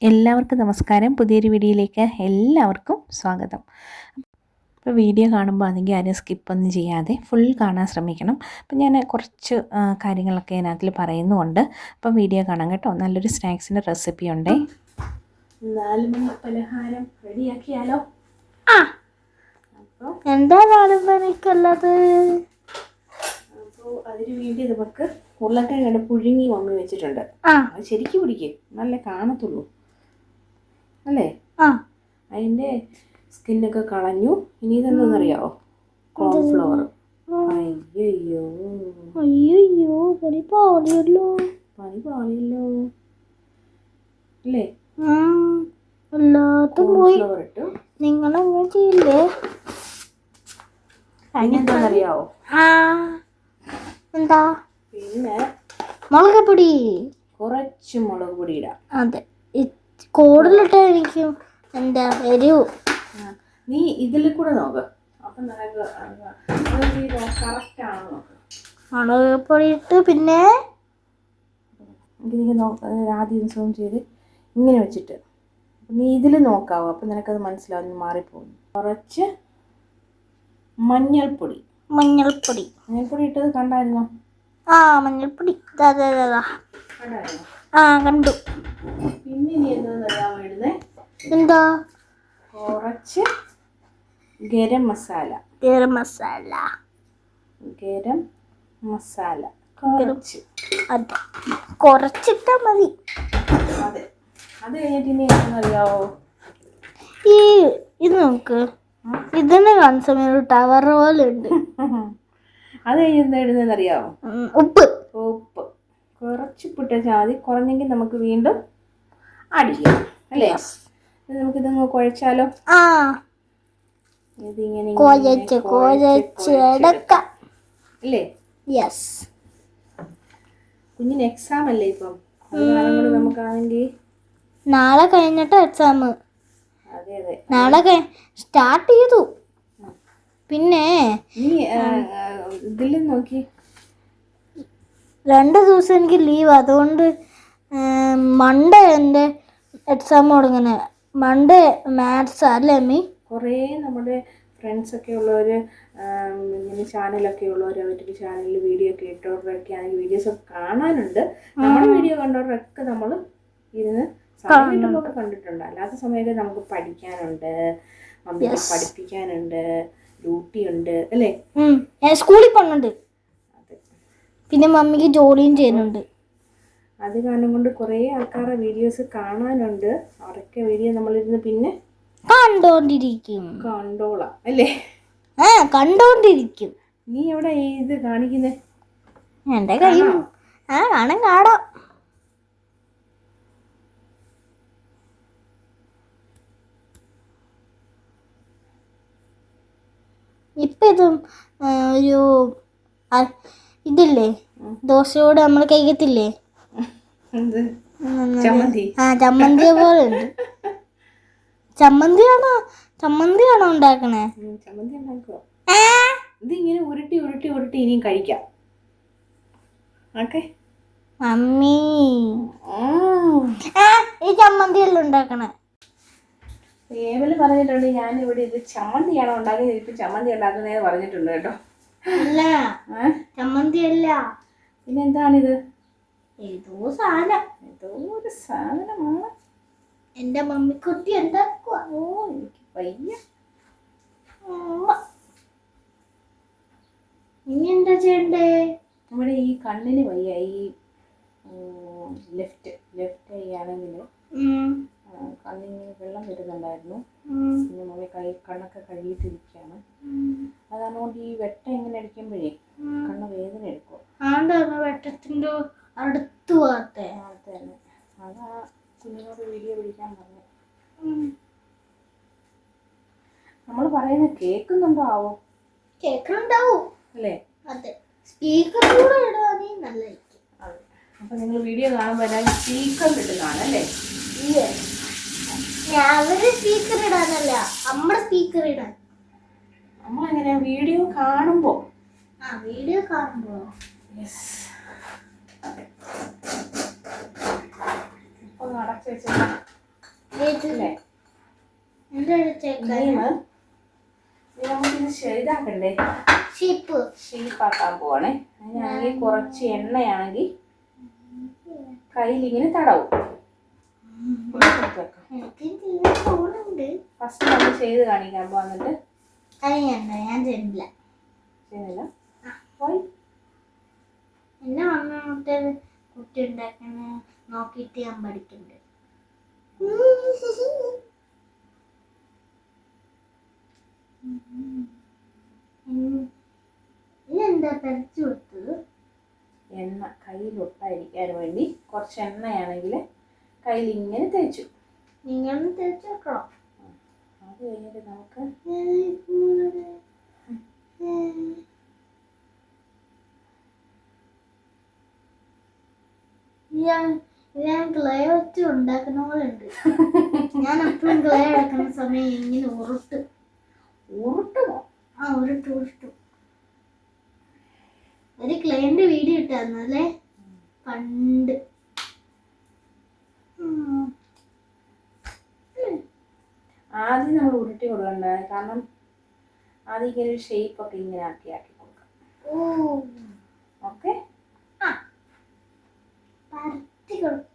എല്ലാവർക്കും നമസ്കാരം. പുതിയൊരു വീഡിയോയിലേക്ക് എല്ലാവർക്കും സ്വാഗതം. അപ്പോൾ വീഡിയോ കാണുമ്പോൾ ആണെങ്കിൽ ആരും സ്കിപ്പൊന്നും ചെയ്യാതെ ഫുൾ കാണാൻ ശ്രമിക്കണം. അപ്പം ഞാൻ കുറച്ച് കാര്യങ്ങളൊക്കെ അതിനകത്തിൽ പറയുന്നുമുണ്ട്. അപ്പം വീഡിയോ കാണാം കേട്ടോ. നല്ലൊരു സ്നാക്സിൻ്റെ റെസിപ്പി ഉണ്ട്. 4 മണി പലഹാരം റെഡിയാക്കിയാലോ? അപ്പോൾ എന്താ 4 മണിക്കുള്ളത്? അപ്പോൾ അതിന് വേണ്ടി നമുക്ക് ഉരുളക്കിഴങ്ങ് പുഴുങ്ങി മമ്മി വെച്ചിട്ടുണ്ട്. അത് ശരിക്കും പിടിക്കും, നല്ല കാണത്തുള്ളൂ അല്ലേ? അതിൻ്റെ സ്കിന്നൊക്കെ കളഞ്ഞു. ഇനി ഇതെന്താണെന്നറിയാവോ? കോൺഫ്ലവർ. അയ്യോ പണി പാളിയല്ലോ അല്ലേ? എല്ലാത്തും പോയി. കോൺഫ്ലവർ ഇട്ടു. നിങ്ങളങ്ങനെ ചെയ്യില്ലേ? എന്താണെന്നറിയാവോ? എന്താ? പിന്നെ മുളക് പൊടി, കുറച്ച് മുളക് പൊടി ഇടാം. അതെ, കൂടുതലിട്ടായിരിക്കും എന്താ എരിവ്. നീ ഇതിൽ കൂടെ നോക്ക്. അപ്പം നിനക്ക് കറക്റ്റ് ആണോ നോക്ക്. മുളക് പൊടി ഇട്ട് പിന്നെ ആദ്യം സൂം ചെയ്ത് ഇങ്ങനെ വെച്ചിട്ട് നീ ഇതിൽ നോക്കാവോ? അപ്പം നിനക്കത് മനസ്സിലാവും, മാറിപ്പോകും. കുറച്ച് മഞ്ഞൾപ്പൊടി ഇട്ടത് കണ്ടായിരുന്നോ? മഞ്ഞൾപ്പൊടി കണ്ടായിരുന്നോ? കണ്ടു. പിന്നെ ഇനി എന്താണെന്നറിയാമോ ഇടുന്നേ? എന്താ? കുറച്ച് ഗരം മസാല കുറച്ചിട്ടാ മതി. അതെ. അത് കഴിഞ്ഞിട്ട് ഇനി എന്താണെന്നറിയാവോ? ഇത് നോക്ക്, ഇതിനെ കാണുന്ന സമയം ഒരു ടവർ പോലെ ഉണ്ട്. അത് കഴിഞ്ഞ് എന്താ ഇടുന്നതെന്നറിയാവോ? ഉപ്പ് കുറച്ച് ഉപ്പിട്ടാൽ മതി. കുറഞ്ഞെങ്കിൽ നമുക്ക് വീണ്ടും അടിക്കാം അല്ലേ? നമുക്കിതങ്ങ് കുഴച്ചാലോ? ഇതിങ്ങനെ കുഴച്ചെടുക്കാം അല്ലേ? യെസ്. കുഞ്ഞിന് എക്സാം അല്ലേ ഇപ്പം? അതുകൊണ്ട് നമുക്കാണെങ്കിൽ നാളെ കഴിഞ്ഞിട്ട് എക്സാം. അതെ നാളെ സ്റ്റാർട്ട് ചെയ്തു. പിന്നെ നീ ഇതിൽ നോക്കി 2 ദിവസം എനിക്ക് ലീവ്. അതുകൊണ്ട് മൺഡേ എൻ്റെ എക്സാം തുടങ്ങുന്നത്. മൺഡേ മാത്സ് അല്ലേ അമ്മി? കുറേ നമ്മുടെ ഫ്രണ്ട്സൊക്കെ ഉള്ളവർ, ഇങ്ങനെ ചാനലൊക്കെ ഉള്ളവർ, അവരുടെ ചാനലിൽ വീഡിയോ ഒക്കെ ഇട്ടവരൊക്കെ ആണെങ്കിൽ വീഡിയോസൊക്കെ കാണാനുണ്ട്. നമ്മുടെ വീഡിയോ കണ്ടവരൊക്കെ നമ്മൾ ഇരുന്ന് സമയം കിട്ടുമ്പോൾ കണ്ടിട്ടുണ്ട്. അല്ലാത്ത സമയത്ത് നമുക്ക് പഠിക്കാനുണ്ട്, മമ്മിക്ക് പഠിപ്പിക്കാനുണ്ട്, ഡ്യൂട്ടി ഉണ്ട് അല്ലേ? സ്കൂളിൽ പോകുന്നുണ്ട്. പിന്നെ മമ്മിക്ക് ജോലിയും ചെയ്യുന്നുണ്ട്. അത് കാരണം കൊണ്ട് കുറേ ആൾക്കാരുടെ വീഡിയോസ് കാണാനുണ്ട്. അവരൊക്കെ വീഡിയോ നമ്മളിരുന്ന് പിന്നെ കണ്ടോളാം അല്ലേ? കണ്ടോണ്ടിരിക്കും. നീ എവിടെ ഇത് കാണിക്കുന്നേ? എൻ്റെ കൈ കാണാം. ഇപ്പം ഇതും ഒരു ഇതില്ലേ, ദോശയോട് നമ്മൾ കഴിക്കത്തില്ലേ? ചമ്മന്തിയെ പോലെ ഉണ്ട്. ചമ്മന്തിയാണോ ഉണ്ടാക്കണേ? ചമ്മന്തി ഉണ്ടാക്കുക. ഇതിങ്ങനെ ഉരുട്ടി ഇനിയും കഴിക്കാം. ഓക്കെ മമ്മി, ഈ ചമ്മന്തിയല്ല ഉണ്ടാക്കണേ. ഏവല് പറഞ്ഞിട്ടുണ്ട് ഞാനിവിടെ ഇത് ചമ്മന്തിയാണോ ഉണ്ടാക്കുന്നത്, ഇപ്പം ചമ്മന്തി ഉണ്ടാക്കുന്നതെന്ന് പറഞ്ഞിട്ടുണ്ട് കേട്ടോ. അല്ല, ചമ്മന്തി അല്ല. പിന്നെ എന്താണിത്? ഏതോ ഒരു സാധനമാണ്. എൻ്റെ മമ്മിക്കുട്ടി ഉണ്ടാക്കുക. എനിക്ക് വയ്യ. ഇനി എന്താ ചെയ്യണ്ടേ? നമ്മുടെ ഈ കണ്ണിന് വയ്യ. ഈ ലെഫ്റ്റ് ആണെങ്കിൽ കണ്ണിന് വെള്ളം വരുന്നുണ്ടായിരുന്നു. പിന്നെ മമ്മി കണ്ണൊക്കെ കഴുകിയിട്ടിരിക്കുകയാണ്. അതാണ് കൊണ്ട് ഈ വെട്ടം ഇങ്ങനെ അടിക്കുമ്പോഴേ കണ്ണ് വേദന എടുക്കും. വെട്ടത്തിൻ്റെ അടുത്ത് പോകാത്തെ. തന്നെ അതാ കുഞ്ഞിനോട് വീഡിയോ പിടിക്കാൻ പറഞ്ഞു. നമ്മൾ പറയുന്നത് കേൾക്കുന്നുണ്ടാവോ? കേൾക്കുന്നുണ്ടാവും അല്ലേ? അതെ, സ്പീക്കറിലൂടെ ഇടാനേ നല്ലതായിരിക്കും. അതെ. അപ്പം നിങ്ങൾ വീഡിയോ കാണുമ്പോൾ എല്ലാവരും സ്പീക്കർ ഇടുന്നതാണ് അല്ലേ? അവര് സ്പീക്കർ ഇടാനല്ല, നമ്മുടെ സ്പീക്കർ ഇടാൻ. നമ്മളെങ്ങനെ വീഡിയോ കാണുമ്പോൾ? വീഡിയോ കാണുമ്പോൾ. യെസ്. ഇപ്പം നടച്ചു വെച്ചാൽ അല്ലേ? എന്താ ക്രീം നമുക്കിത് ഇതാക്കണ്ടേ, ഷേപ്പാക്കാൻ പോവാണേ. അതിനാണെങ്കിൽ കുറച്ച് എണ്ണയാണെങ്കിൽ കയ്യിലിങ്ങനെ തടവും. ഫസ്റ്റ് നമ്മൾ ചെയ്ത് കാണിക്കാൻ പോന്നിട്ട് ഞാൻ തരില്ല. ചെയ്യുന്നില്ല. പോയി എന്നെ വന്നിട്ട് കുട്ടി ഉണ്ടാക്കുന്ന നോക്കിയിട്ട് ഞാൻ പഠിക്കണ്ട്. ഇതെന്താ പരച്ചു കൊടുത്തത്? എണ്ണ കയ്യിൽ ഒട്ടായിരിക്കാൻ വേണ്ടി കുറച്ച് എണ്ണയാണെങ്കിൽ കയ്യിൽ ഇങ്ങനെ തേച്ചു. നിങ്ങൾ തേച്ച് വെക്കണം. അത് കഴിഞ്ഞിട്ട് നമുക്ക് ഞാൻ ക്ലേ വെച്ച് ഉണ്ടാക്കുന്ന പോലെ ഉണ്ട്. ഞാൻ എപ്പോഴും ക്ലേ എടുക്കുന്ന സമയം ഇങ്ങനെ ഉരുട്ടുമോ? ഉരുട്ടു. ഒരു ക്ലേന്റെ വീഡിയോ ഇട്ടായിരുന്നു അല്ലേ പണ്ട്. ആദ്യം നമ്മൾ ഉരുട്ടി കൊടുക്കണ്ട, കാരണം ആദ്യം ഇങ്ങനെ ഒരു ഷേപ്പ് ഒക്കെ ഇങ്ങനെ ആക്കി കൊടുക്കാം. ഓക്കെ, പരത്തി കൊടുക്കാം.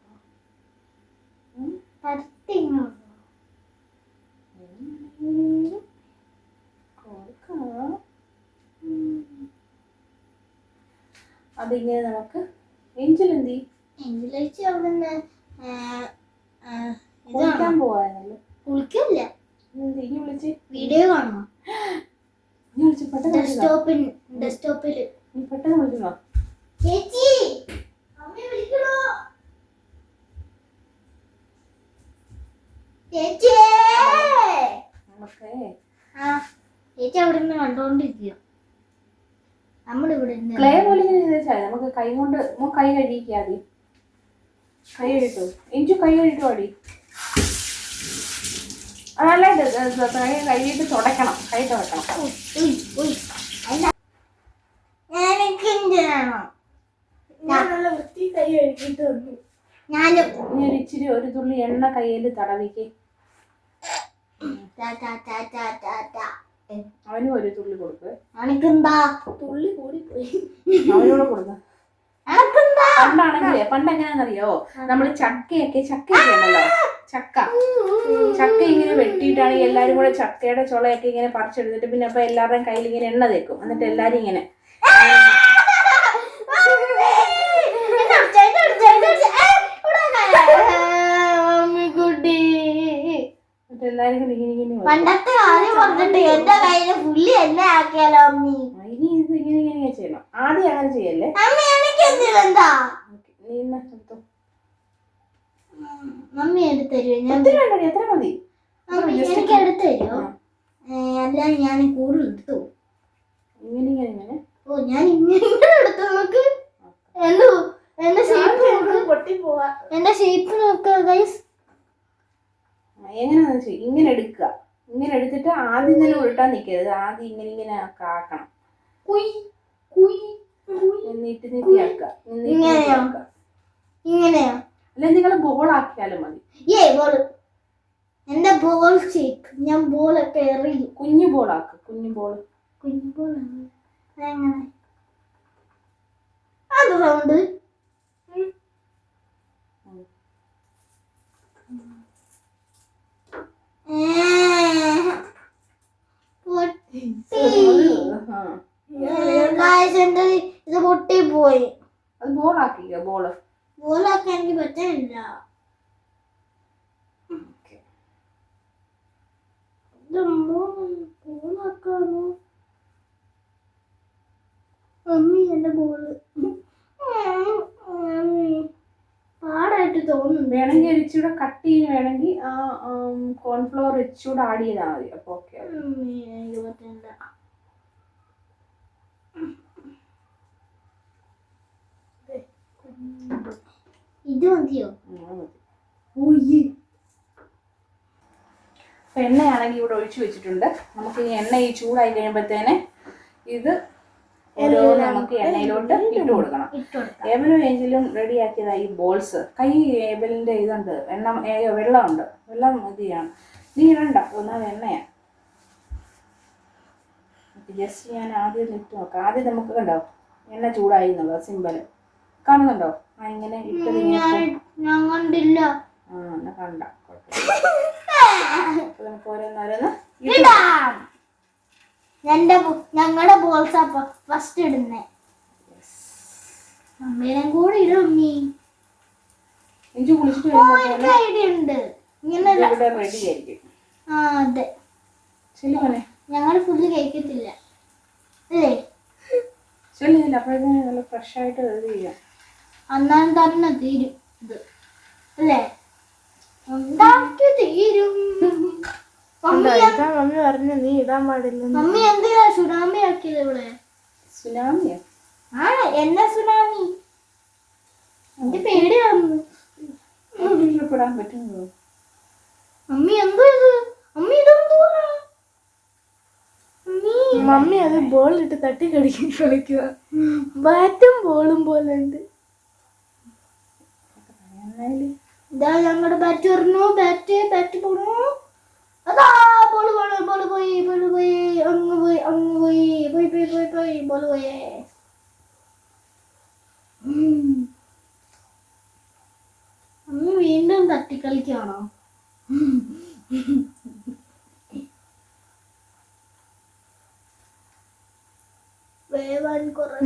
അതിങ്ങനെ നമുക്ക് എഞ്ചിലെന്തി കുളിക്കാൻ പോവാനല്ലോ. കുളിക്കില്ല, ഇനി വിളിച്ച് വീഡിയോ കാണുമോ? നീ വിളിച്ച് പെട്ടെന്ന് ഡെസ്ക്ടോപ്പില് നീ പെട്ടെന്ന് വിളിക്കുന്നോ? ചേച്ചി അമ്മയെ വിളിക്കണോ? ചേച്ചി ചേച്ചി അവിടെ നിന്ന് കണ്ടോണ്ടിരിക്കുക. നമ്മളിവിടെ ക്ലേ പോലെ നമുക്ക് കൈ കൊണ്ട് കൈ കഴുകിക്കാതി. കൈ കഴുകിട്ടു എനിക്ക് കൈ കഴുകിട്ടു പാടി. അതല്ല കൈ കഴുകിയിട്ട് തുടയ്ക്കണം, കൈ തുടയ്ക്കണം. ഞാൻ നല്ല വൃത്തി കൈ കഴുകിയിട്ട് വന്നു. ഞാനും നീ ഇച്ചിരി ഒരു തുള്ളി എണ്ണ കയ്യിൽ തടവിക്ക്. അവനും ഒരു തുള്ളി കൊടുക്ക്. അനക്കെന്താ തുള്ളി കൂടി പോയി? അവനോട് കൊടുക്ക. പണ്ടാണെങ്കിലേ പണ്ട് എങ്ങനെയാണെന്നറിയോ, നമ്മള് ചക്കയൊക്കെ ഉണ്ടല്ലോ, ചക്ക ഇങ്ങനെ വെട്ടിയിട്ടാണെങ്കിൽ എല്ലാരും കൂടെ ചക്കയുടെ ചുളയൊക്കെ ഇങ്ങനെ പറിച്ചെടുത്തിട്ട് പിന്നെ അപ്പൊ എല്ലാവരുടെയും കയ്യിൽ ഇങ്ങനെ എണ്ണ തേക്കും. എന്നിട്ട് എല്ലാരും ഇങ്ങനെ പണ്ടത്തെ കാര്യം പറഞ്ഞിട്ട് എന്റെ കയ്യില് പുള്ളി എന്നെ ആക്കിയാലോ അമ്മി? ഇനി ഇത് ഇങ്ങനെ ചെയ്യണം. ആദ്യം അങ്ങനെ ചെയ്യല്ലേ. മമ്മി എടുത്ത് തരുമോ? എത്ര മതി? എനിക്ക് എടുത്ത് തരുമോ? അല്ല ഞാൻ കൂടുതൽ എടുത്തു. ഇങ്ങനെ ഓ ഞാൻ ഇങ്ങനെ എടുത്തു. നോക്ക് എന്റെ ഷേപ്പ് പൊട്ടിപ്പോവാ. എന്റെ ഷേപ്പ് നോക്കുക ഗൈസ്. എങ്ങനെയാന്ന് വെച്ചാൽ ഇങ്ങനെ എടുക്കുക. ഇങ്ങനെ എടുത്തിട്ട് ആദ്യം തന്നെ ഉരുട്ടാൻ നിൽക്കരുത്. ആദ്യം ഇങ്ങനെ ആക്കണം. എന്നിട്ട് നീട്ടിയാക്കുക. ഇങ്ങനെയാ അല്ല, നിങ്ങൾ ബോൾ ആക്കിയാലും മതി. എന്റെ ബോൾ ഷേപ്പ്. ഞാൻ ബോളൊക്കെ എറിയും. കുഞ്ഞു ബോൾ ആക്കുക. കുഞ്ഞു ബോൾ എങ്ങനെ അത് സൗണ്ട്? ഇത് പൊട്ടിപ്പോയി. അത് ബോളാക്കിക്ക. ബോളാക്കാൻ എനിക്ക് പറ്റില്ല. ബോളാക്കാനോ മമ്മി? എന്റെ ബോള് പാടായിട്ട് തോന്നുന്നു. വേണമെങ്കിൽ ഇച്ചിരി കട്ട് ചെയ്ത് വേണമെങ്കിൽ കോൺഫ്ലവർ ഇച്ചിരി ആഡ് ചെയ്താൽ മതി. അപ്പൊ ഓക്കെ. ഇത് മതിയോ? അപ്പൊ എണ്ണയാണെങ്കിൽ ഇവിടെ ഒഴിച്ചു വെച്ചിട്ടുണ്ട്. നമുക്ക് ഈ എണ്ണ ചൂടായി കഴിയുമ്പോഴത്തേനെ ഇത് ഓരോന്ന് നമുക്ക് എണ്ണയിലോട്ട് ഇട്ട് കൊടുക്കണം. ഏബലും ഏഞ്ചലും റെഡിയാക്കിയതാ ഈ ബോൾസ്. കൈ ഏബലിൻ്റെ ഇതുണ്ട്, വെള്ളമുണ്ട്, വെള്ളം ഇത് ചെയ്യണം. നീ ഇടണ്ട, ഒന്നാമത് എണ്ണയാണ്. ജസ്റ്റ് ഞാൻ ആദ്യം ഇട്ട് നോക്കാം. ആദ്യം നമുക്ക് കണ്ടോ എണ്ണ ചൂടായി എന്നുള്ളത് സിമ്പല് കാണുന്നുണ്ടോ? ആ ഇങ്ങനെ ഇട്ടത് ഞാൻ കണ്ടില്ല. ആ എന്നാ കണ്ട നമുക്ക് ഓരോന്നോരോന്ന് ഞങ്ങളുടെ ബോൾസാ ഫസ്റ്റ് ഇടുന്നേ. അമ്മേനും കൂടെ ഇടും. ഇഞ്ചി കുളിച്ചിട്ട് വരുമ്പോൾ ഐഡിയ ഉണ്ട് ഇങ്ങനെ റെഡി ആയിരിക്കും. ആ അതെ, ശരി മോനെ, ഞങ്ങൾ ഫുള്ള് കഴിക്കത്തില്ല അല്ലേ? ശരിയില്ല, അപ്പോഴത്തേന് നല്ല ഫ്രഷ് ആയിട്ട് ഇത് ചെയ്യാം. അന്നാലും തന്നെ തീരും ഇത് അല്ലേ? ഉണ്ടാക്കി തീരും. മമ്മി പറഞ്ഞു നീ ഇടാൻ പാടില്ല. മമ്മി എന്തിനാ സുനാമി ആക്കിയത് ഇവിടെ? സുനാമിയോ? ആ എന്നാ സുനാമി? എന്റെ പേടിയാവുന്നു. ഇഷ്ടപ്പെടാൻ പറ്റുമോ? മമ്മി എന്തോ ഇത്? മമ്മി ഇതെന്തോ? മമ്മി അത് ബോൾ ഇട്ട് തട്ടി കളിക്കുക. ബാറ്റും ബോളും പോലെ ഉണ്ട്. ഇതാ ഞങ്ങളുടെ ബാറ്റ് പറഞ്ഞു. ബാറ്റ് പോണു. അതാ ബോള് പോയി അങ്ങ് പോയി ബോള് പോയേ. അമ്മ വീണ്ടും തട്ടിക്കളിക്കാണോ?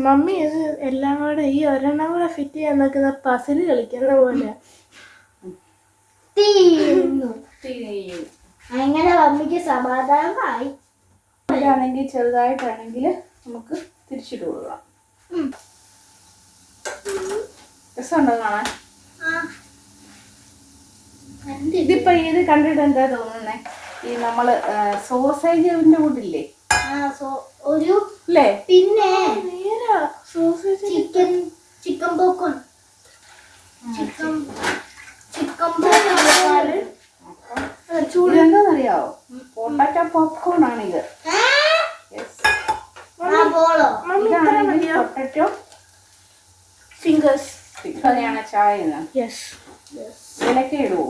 മമ്മി ഇത് എല്ലാം കൂടെ ഈ ഒരെണ്ണം കൂടെ ഫിറ്റ് ചെയ്യാൻ നോക്കുന്ന പസില് കളിക്കുന്ന പോലെ. അങ്ങനെ മമ്മിക്ക് സമാധാനമായി. ഇതാണെങ്കിൽ ചെറുതായിട്ടാണെങ്കിൽ നമുക്ക് തിരിച്ചിട്ട് കൊടുക്കാം. രസമുണ്ടോ കാണാൻ? ഇതിപ്പോ ഇത് കണ്ടിട്ട് എന്താ തോന്നുന്നേ? ഈ നമ്മള് സോസേജിന്റെ കൂട്ടില്ലേ ഒരു അല്ലേ? പിന്നെ സോസേജ് ചിക്കൻ പോക്കോൺ ഇതെന്താന്നറിയാവോ? പൊട്ടാറ്റോ പോപ്കോൺ ആണിത്. പൊട്ടാറ്റോ ഫിംഗേഴ്സ് ഇങ്ങനെയാണ് ചായ. ഏലക്ക ഇടുവോ?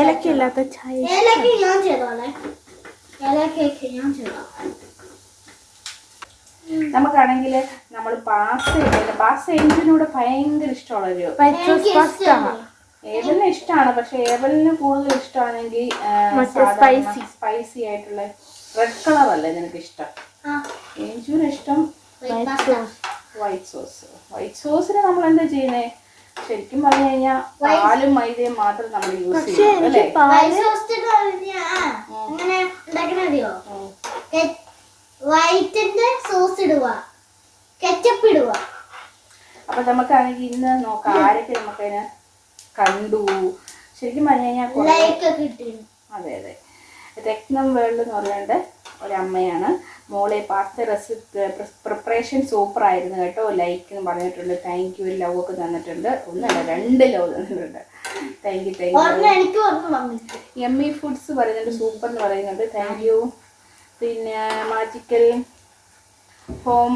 ഏലക്ക ഇല്ലാത്ത ചായ. നമുക്കാണെങ്കിൽ നമ്മൾ പാസ്ത എഞ്ചിനോട് ഭയങ്കര ഇഷ്ടമുള്ളൊരു ഏബലിന് ഇഷ്ടമാണ്. പക്ഷെ ഏബലിന് കൂടുതൽ ഇഷ്ടമാണെങ്കിൽ സ്പൈസി ആയിട്ടുള്ള റെഡ് കളർ അല്ലേ നിനക്ക് ഇഷ്ടം? ഏഞ്ചുവിന് ഇഷ്ടം വൈറ്റ് സോസ്. വൈറ്റ് സോസിന് നമ്മൾ എന്താ ചെയ്യുന്നേ? ശരിക്കും പറഞ്ഞു കഴിഞ്ഞാൽ പാലും മൈദയും മാത്രം നമ്മൾ യൂസ് ചെയ്യും അല്ലേ? വൈറ്റിന്റെ സോസ് ഇടുക, കെച്ചപ്പ് ഇടുക. അപ്പൊ നമുക്കാണെങ്കിൽ ഇന്ന് നോക്കാം ആരൊക്കെ നമുക്കതിന് കണ്ടു. ശരിക്കും പറഞ്ഞു കഴിഞ്ഞാൽ അതെ അതെ, രത്നം വേൾഡ് എന്ന് പറയുന്നത് ഒരമ്മയാണ്. മോളെ പാസ്ത റെസിപ്പി പ്രിപ്പറേഷൻ സൂപ്പർ ആയിരുന്നു കേട്ടോ, ലൈക്ക് എന്ന് പറഞ്ഞിട്ടുണ്ട്. Thank you. ലവ് ഒക്കെ തന്നിട്ടുണ്ട്. ഒന്നല്ല 2 ലവ് തന്നിട്ടുണ്ട്. Thank you. എമ്മി ഫുഡ്സ് പറയുന്നുണ്ട്, സൂപ്പർ എന്ന് പറയുന്നുണ്ട്. Thank you. പിന്നെ മാജിക്കൽ ഹോം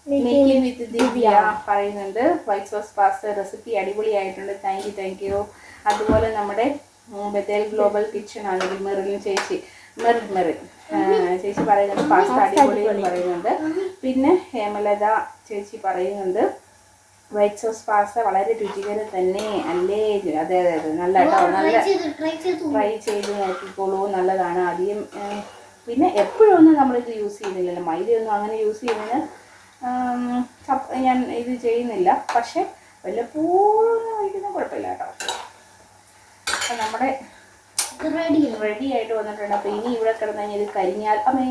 മേക്കിംഗ് വിത്ത് ദിവ്യ പറയുന്നുണ്ട്, വൈറ്റ് സോസ് പാസ്ത റെസിപ്പി അടിപൊളിയായിട്ടുണ്ട്. Thank you. അതുപോലെ നമ്മുടെ ബത്തേൽ ഗ്ലോബൽ കിച്ചൺ ആണെങ്കിൽ മെറിൻ ചേച്ചി ചേച്ചി പറയുന്നുണ്ട് പാസ്ത അടിപൊളി എന്ന് പറയുന്നുണ്ട്. പിന്നെ ഹേമലത ചേച്ചി പറയുന്നുണ്ട് വൈറ്റ് സോസ് പാസ്ത വളരെ രുചികരം തന്നെ അല്ലേ? അതെ അതെ അതെ, നല്ല കേട്ടോ, നല്ല ട്രൈ ചെയ്ത് നോക്കിക്കോളൂ, നല്ലതാണ്. ആദ്യം പിന്നെ എപ്പോഴൊന്നും നമ്മളിത് യൂസ് ചെയ്യുന്നില്ലല്ലോ, മൈദയൊന്നും അങ്ങനെ യൂസ് ചെയ്യുന്നതിന് ഞാൻ ഇത് ചെയ്യുന്നില്ല. പക്ഷെ വല്ലപ്പോഴും കഴിക്കുന്ന കുഴപ്പമില്ല കേട്ടോ. അപ്പം നമ്മുടെ റെഡി ആയിട്ട് വന്നിട്ടുണ്ട്. അപ്പം ഇനി ഇവിടെ കിടന്നു കഴിഞ്ഞാൽ ഇത് കരിഞ്ഞാൽ അമ്മേ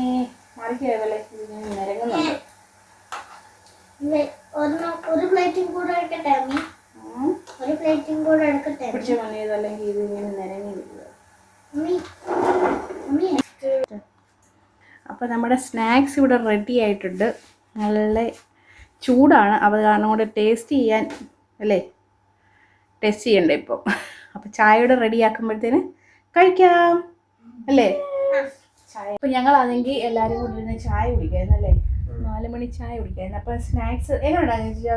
മാറിക്കല്ലേ, ഇതിങ്ങനെ നിരങ്ങുന്നുണ്ട്. ഒരു പ്ലേറ്റും കൂടെ എടുക്കട്ടെ? പിടിച്ച മണ്ണിയത് അല്ലെങ്കിൽ ഇത് ഇങ്ങനെ നിരങ്ങി വരിക. അപ്പോൾ നമ്മുടെ സ്നാക്സ് ഇവിടെ റെഡി ആയിട്ടുണ്ട്. നല്ല ചൂടാണ്, അത് കാരണം കൊണ്ട് ടേസ്റ്റ് ചെയ്യാൻ അല്ലേ, ടേസ്റ്റ് ചെയ്യണ്ടേ ഇപ്പം. അപ്പോൾ ചായയുടെ റെഡി ആക്കുമ്പോഴത്തേന് കഴിക്കാം അല്ലേ? ചായ ഇപ്പം ഞങ്ങളാണെങ്കിൽ എല്ലാവരും കൂടി ഇരുന്ന് ചായ കുടിക്കായിരുന്നല്ലേ? 4 മണി ചായ കുടിക്കായിരുന്നു. അപ്പോൾ സ്നാക്സ് എങ്ങനെയുണ്ടായിരുന്നു ചേച്ചി?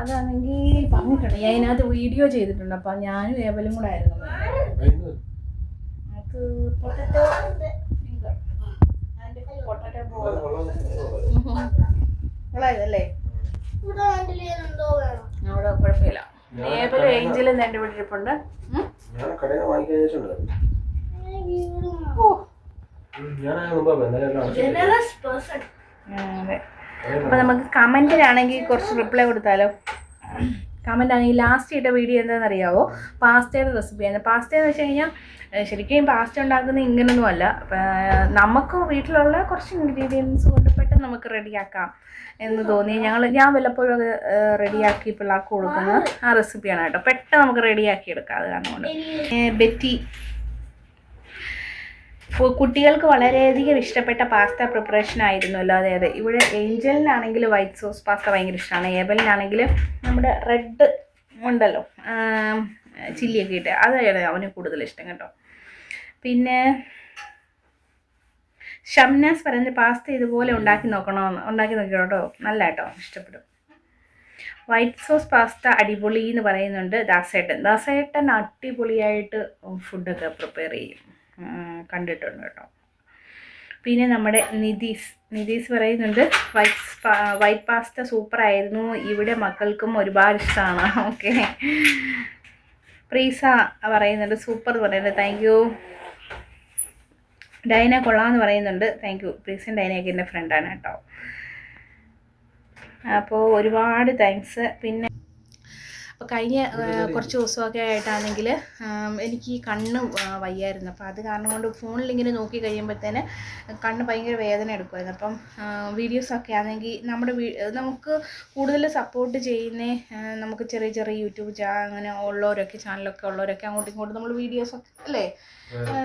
അതാണെങ്കിൽ പറഞ്ഞിട്ടുണ്ട്, ഞാൻ അതിനകത്ത് വീഡിയോ ചെയ്തിട്ടുണ്ട്. അപ്പം ഞാനും ഏവലും കൂടെ ആയിരുന്നു. അത് potato finger and potato ball ഉള്ളതല്ലേ? അവിടെ കുഴപ്പമില്ല. ഏവലും ഏഞ്ചലും എൻ്റെ ഇവിടെ ഇരിപ്പുണ്ട്. അതെ. അപ്പോൾ നമുക്ക് കമൻറ്റിലാണെങ്കിൽ കുറച്ച് റിപ്ലൈ കൊടുത്താലോ? കമൻ്റ് ആണെങ്കിൽ ലാസ്റ്റ് ഇട്ട വീഡിയോ എന്താണെന്ന് അറിയാവോ? പാസ്റ്റയുടെ റെസിപ്പിയാണ്. പാസ്റ്റ എന്ന് വെച്ച് കഴിഞ്ഞാൽ ശരിക്കും പാസ്റ്റ ഉണ്ടാക്കുന്നത് ഇങ്ങനൊന്നും അല്ല. നമുക്ക് വീട്ടിലുള്ള കുറച്ച് ഇൻഗ്രീഡിയൻസ് കൊണ്ട് പെട്ടെന്ന് നമുക്ക് റെഡിയാക്കാം എന്ന് തോന്നി ഞാൻ വല്ലപ്പോഴും അത് റെഡിയാക്കി പിള്ളേർക്ക് കൊടുക്കുന്ന ആ റെസിപ്പിയാണ് കേട്ടോ. പെട്ടെന്ന് നമുക്ക് റെഡിയാക്കി എടുക്കാം. അത് കാരണം കൊണ്ട് ബെറ്റി കുട്ടികൾക്ക് വളരെയധികം ഇഷ്ടപ്പെട്ട പാസ്ത പ്രിപ്പറേഷൻ ആയിരുന്നല്ലോ. അതെ. ഇവിടെ ഏഞ്ചലിനാണെങ്കിൽ വൈറ്റ് സോസ് പാസ്ത ഭയങ്കര ഇഷ്ടമാണ്. ഏബലിനാണെങ്കിൽ നമ്മുടെ റെഡ് ഉണ്ടല്ലോ ചില്ലിയൊക്കെ ഇട്ട്, അതാണ് അവന് കൂടുതൽ ഇഷ്ടം കേട്ടോ. പിന്നെ ഷംനാസ് പറയുന്നത് പാസ്ത ഇതുപോലെ ഉണ്ടാക്കി നോക്കിയോ കേട്ടോ, നല്ല കേട്ടോ, ഇഷ്ടപ്പെടും. വൈറ്റ് സോസ് പാസ്ത അടിപൊളി എന്ന് പറയുന്നുണ്ട് ദാസേട്ടൻ അടിപൊളിയായിട്ട് ഫുഡൊക്കെ പ്രിപ്പയർ ചെയ്യും, കണ്ടിട്ടുണ്ട് കേട്ടോ. പിന്നെ നമ്മുടെ നിതീസ് പറയുന്നുണ്ട് വൈറ്റ് പാസ്ത സൂപ്പറായിരുന്നു, ഇവിടെ മക്കൾക്കും ഒരുപാട് ഇഷ്ടമാണ്. ഓക്കെ. പ്രീസ പറയുന്നുണ്ട് സൂപ്പർ എന്ന് പറയുന്നത്, താങ്ക് യു. ഡൈന കൊള്ളാമെന്ന് പറയുന്നുണ്ട്, താങ്ക് യു. പ്രീസയും ഡൈനയൊക്കെ എൻ്റെ ഫ്രണ്ടാണ് കേട്ടോ. അപ്പോൾ ഒരുപാട് താങ്ക്സ്. പിന്നെ അപ്പോൾ കഴിഞ്ഞ കുറച്ച് ദിവസമൊക്കെ ആയിട്ടാണെങ്കിൽ എനിക്ക് ഈ കണ്ണ് വയ്യായിരുന്നു. അപ്പോൾ അത് കാരണം കൊണ്ട് ഫോണിലിങ്ങനെ നോക്കി കഴിയുമ്പോഴത്തേന് കണ്ണ് ഭയങ്കര വേദന എടുക്കുമായിരുന്നു. അപ്പം വീഡിയോസൊക്കെ ആണെങ്കിൽ നമുക്ക് കൂടുതൽ സപ്പോർട്ട് ചെയ്യുന്ന നമുക്ക് ചെറിയ ചെറിയ യൂട്യൂബ് അങ്ങനെ ഉള്ളവരൊക്കെ ചാനലൊക്കെ ഉള്ളവരൊക്കെ അങ്ങോട്ടും ഇങ്ങോട്ടും നമ്മൾ വീഡിയോസൊക്കെ അല്ലേ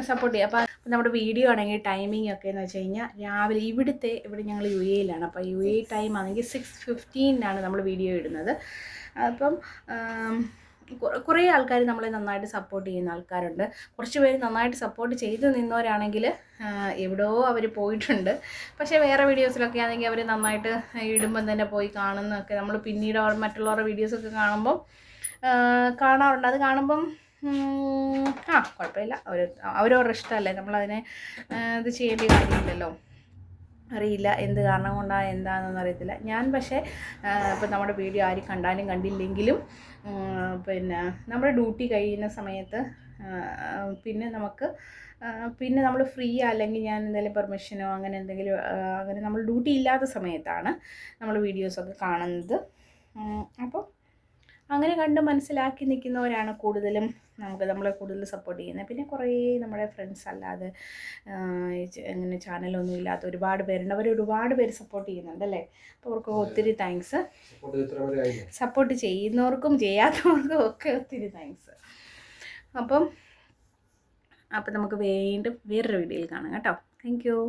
സപ്പോർട്ട് ചെയ്യുക. അപ്പോൾ നമ്മുടെ വീഡിയോ ആണെങ്കിൽ ടൈമിംഗ് ഒക്കെ എന്ന് വെച്ച് കഴിഞ്ഞാൽ രാവിലെ ഇവിടെ ഞങ്ങൾ UAE-യിലാണ്. അപ്പോൾ UAE ടൈം ആണെങ്കിൽ 6:15 നമ്മൾ വീഡിയോ ഇടുന്നത്. അപ്പം കുറേ ആൾക്കാർ നമ്മളെ നന്നായിട്ട് സപ്പോർട്ട് ചെയ്യുന്ന ആൾക്കാരുണ്ട്. കുറച്ച് പേര് നന്നായിട്ട് സപ്പോർട്ട് ചെയ്ത് നിന്നവരാണെങ്കിൽ എവിടെയോ അവർ പോയിട്ടുണ്ട്. പക്ഷേ വേറെ വീഡിയോസിലൊക്കെ ആണെങ്കിൽ അവർ നന്നായിട്ട് ഇടുമ്പം തന്നെ പോയി കാണുന്നതൊക്കെ നമ്മൾ പിന്നീട് മറ്റുള്ളവരുടെ വീഡിയോസൊക്കെ കാണുമ്പം കാണാറുണ്ട്. അത് കാണുമ്പം കുഴപ്പമില്ല, അവരവരുടെ ഇഷ്ടമല്ലേ, നമ്മളതിനെ ഇത് ചെയ്യേണ്ട കാര്യമില്ലല്ലോ. അറിയില്ല എന്ത് കാരണം കൊണ്ടാണ് എന്താണെന്നൊന്നും അറിയത്തില്ല. ഞാൻ പക്ഷേ ഇപ്പം നമ്മുടെ വീഡിയോ ആരും കണ്ടാലും കണ്ടില്ലെങ്കിലും പിന്നെ നമ്മുടെ ഡ്യൂട്ടി കഴിയുന്ന സമയത്ത് പിന്നെ നമ്മൾ ഫ്രീ അല്ലെങ്കിൽ ഞാൻ എന്തെങ്കിലും പെർമിഷനോ അങ്ങനെ എന്തെങ്കിലും അങ്ങനെ നമ്മൾ ഡ്യൂട്ടി ഇല്ലാത്ത സമയത്താണ് നമ്മൾ വീഡിയോസൊക്കെ കാണുന്നത്. അപ്പോൾ അങ്ങനെ കണ്ട് മനസ്സിലാക്കി നിൽക്കുന്നവരാണ് കൂടുതലും നമ്മളെ കൂടുതൽ സപ്പോർട്ട് ചെയ്യുന്നത്. പിന്നെ കുറേ നമ്മുടെ ഫ്രണ്ട്സ് അല്ലാതെ അങ്ങനെ ചാനലൊന്നും ഇല്ലാത്ത ഒരുപാട് പേരുണ്ട്. ഒരുപാട് പേര് സപ്പോർട്ട് ചെയ്യുന്നുണ്ട് അല്ലേ. അപ്പോൾ അവർക്ക് ഒത്തിരി താങ്ക്സ്. സപ്പോർട്ട് ചെയ്യുന്നവർക്കും ചെയ്യാത്തവർക്കും ഒക്കെ ഒത്തിരി താങ്ക്സ്. അപ്പം നമുക്ക് വീണ്ടും വേറൊരു വീഡിയോയിൽ കാണാം കേട്ടോ. Thank you.